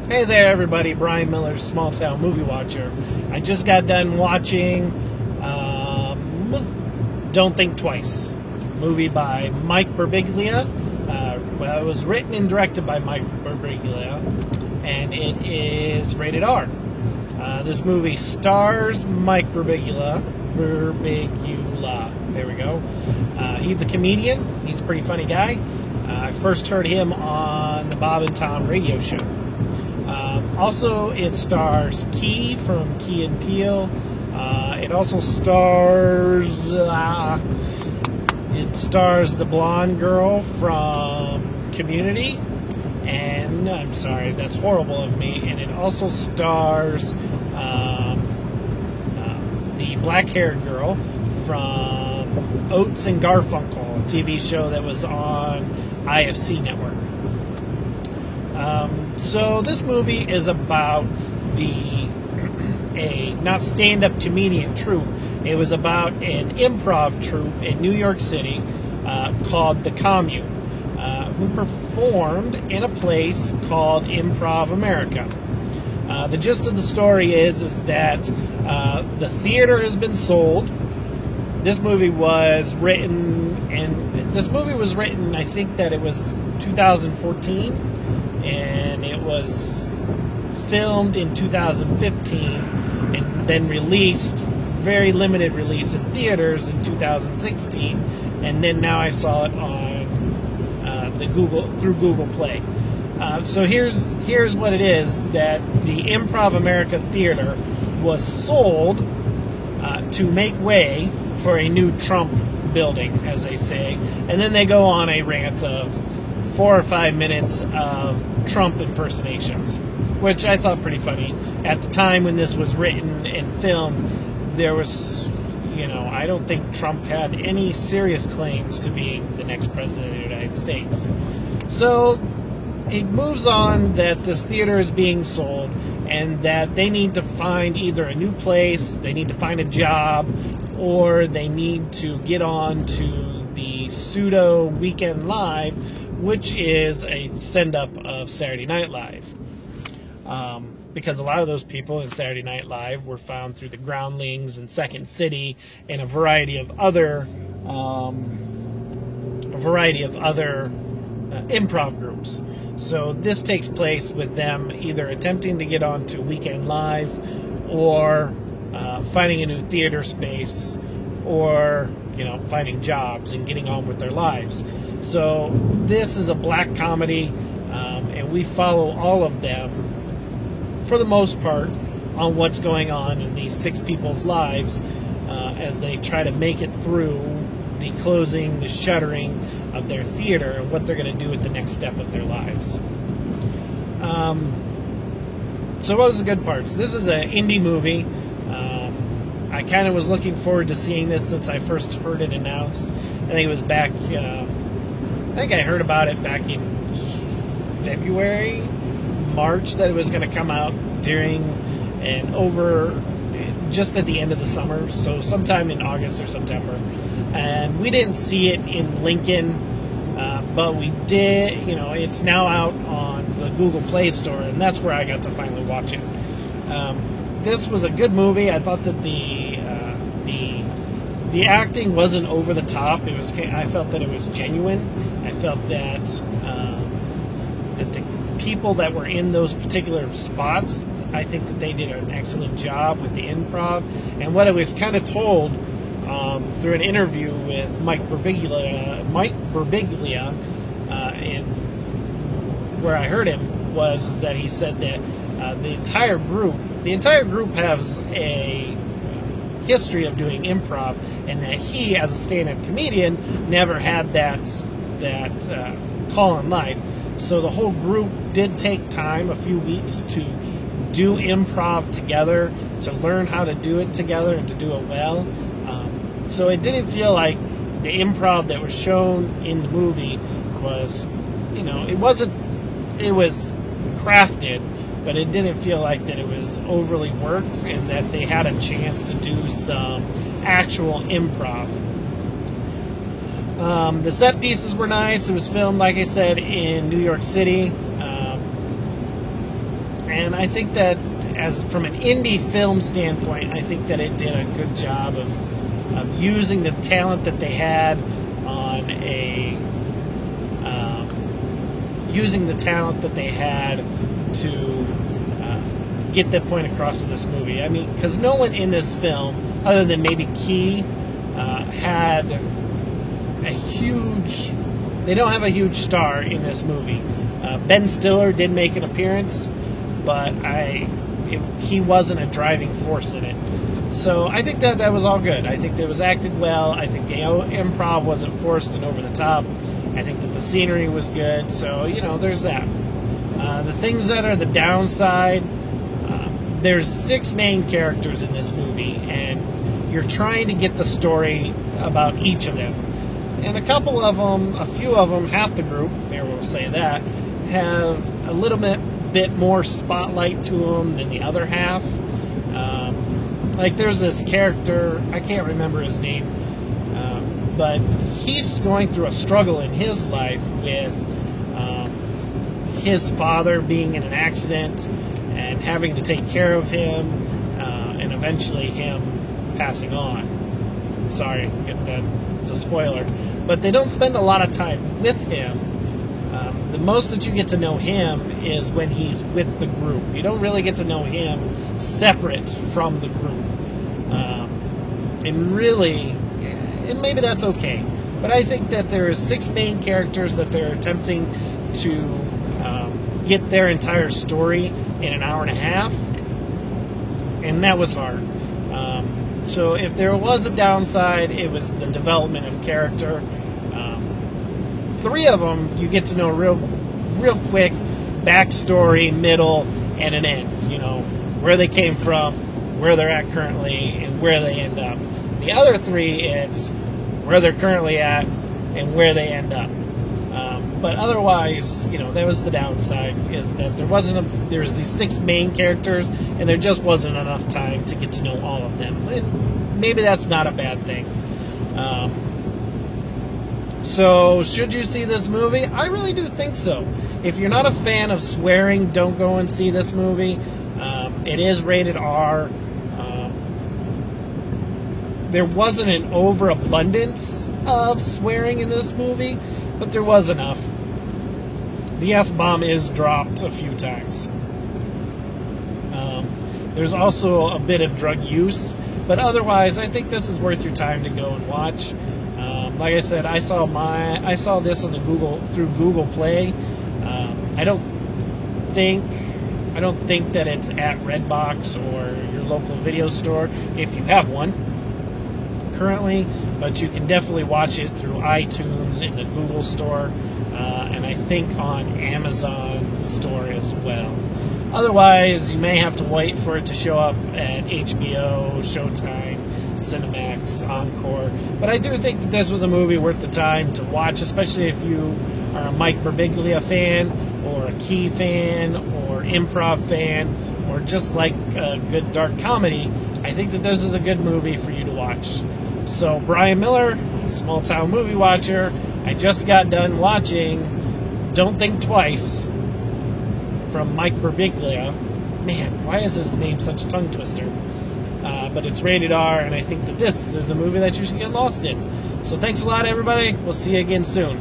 Hey there, everybody. Brian Miller, Small Town Movie Watcher. I just got done watching Don't Think Twice, movie by Mike Birbiglia. Well, it was written and directed by Mike Birbiglia, and it is rated R. This movie stars Mike Birbiglia. There we go. He's a comedian. He's a pretty funny guy. I first heard him on the Bob and Tom radio show. Also, it stars Key from Key and Peele. It also stars the blonde girl from Community, and I'm sorry, that's horrible of me. And it also stars the black-haired girl from Oates and Garfunkel, a TV show that was on IFC Network. So this movie is about not stand-up comedian troupe. It was about an improv troupe in New York City called The Commune, who performed in a place called Improv America. The gist of the story is that the theater has been sold. This movie was written, I think that it was 2014, and it was filmed in 2015, and then released, very limited release in theaters in 2016, and then now I saw it on through Google Play. So here's what it is: that the Improv America Theater was sold to make way for a new Trump building, as they say, and then they go on a rant of 4 or 5 minutes of Trump impersonations, which I thought pretty funny. At the time when this was written and filmed, there was, I don't think Trump had any serious claims to being the next president of the United States. So it moves on that this theater is being sold and that they need to find either a new place, they need to find a job, or they need to get on to the pseudo Weekend Live, which is a send-up of Saturday Night Live. Because a lot of those people in Saturday Night Live were found through the Groundlings and Second City and a variety of other improv groups. So this takes place with them either attempting to get on to Weekend Live, or finding a new theater space, or finding jobs and getting on with their lives. So this is a black comedy, and we follow all of them for the most part on what's going on in these 6 people's lives as they try to make it through the closing, the shuttering of their theater, and what they're going to do at the next step of their lives. So what was the good parts? This is an indie movie. I kind of was looking forward to seeing this since I first heard it announced. I think it was back, I think I heard about it back in February, March, that it was going to come out just at the end of the summer, so sometime in August or September. And we didn't see it in Lincoln, but we did, it's now out on the Google Play Store, and that's where I got to finally watch it. This was a good movie. I thought that the acting wasn't over the top. I felt that it was genuine. I felt that that the people that were in those particular spots, I think that they did an excellent job with the improv. And what I was kind of told through an interview with Mike Birbiglia, where I heard him, was that he said that the entire group has a history of doing improv, and that he, as a stand-up comedian, never had that call in life. So the whole group did take time, a few weeks, to do improv together, to learn how to do it together and to do it well. So it didn't feel like the improv that was shown in the movie was, it was crafted, but it didn't feel like that it was overly worked, and that they had a chance to do some actual improv. The set pieces were nice. It was filmed, like I said, in New York City. And I think that, as from an indie film standpoint, I think that it did a good job of using the talent that they had on using the talent that they had to get that point across in this movie. I mean, because no one in this film, other than maybe Key, had a huge... They don't have a huge star in this movie. Ben Stiller did make an appearance, but he wasn't a driving force in it. So I think that was all good. I think that it was acted well. I think the improv wasn't forced and over the top. I think that the scenery was good. So, there's that. The things that are the downside, there's 6 main characters in this movie, and you're trying to get the story about each of them. And a few of them, half the group, there we'll say that, have a little bit more spotlight to them than the other half. Like there's this character, I can't remember his name, but he's going through a struggle in his life with his father being in an accident and having to take care of him, and eventually him passing on. Sorry if that's a spoiler. But they don't spend a lot of time with him. The most that you get to know him is when he's with the group. You don't really get to know him separate from the group. And maybe that's okay. But I think that there are 6 main characters that they're attempting to get their entire story in an hour and a half. And that was hard. So if there was a downside, it was the development of character. 3 of them you get to know real quick, backstory, middle, and an end. Where they came from, where they're at currently, and where they end up. The other 3, it's where they're currently at and where they end up. But otherwise, that was the downside, is that there's these 6 main characters, and there just wasn't enough time to get to know all of them. And maybe that's not a bad thing. So, should you see this movie? I really do think so. If you're not a fan of swearing, don't go and see this movie. It is rated R. There wasn't an overabundance of swearing in this movie, but there was enough. The F-bomb is dropped a few times. There's also a bit of drug use, but otherwise, I think this is worth your time to go and watch. Like I said, I saw this on through Google Play. I don't think that it's at Redbox or your local video store if you have one currently, but you can definitely watch it through iTunes in the Google store, and I think on Amazon store as well. Otherwise, you may have to wait for it to show up at HBO, Showtime, Cinemax, Encore. But I do think that this was a movie worth the time to watch, especially if you are a Mike Birbiglia fan, or a Key fan, or improv fan, or just like a good dark comedy. I think that this is a good movie for you to watch. So, Brian Miller, Small Town Movie Watcher, I just got done watching Don't Think Twice from Mike Birbiglia. Man, why is this name such a tongue twister? But it's rated R, and I think that this is a movie that you should get lost in. So thanks a lot, everybody. We'll see you again soon.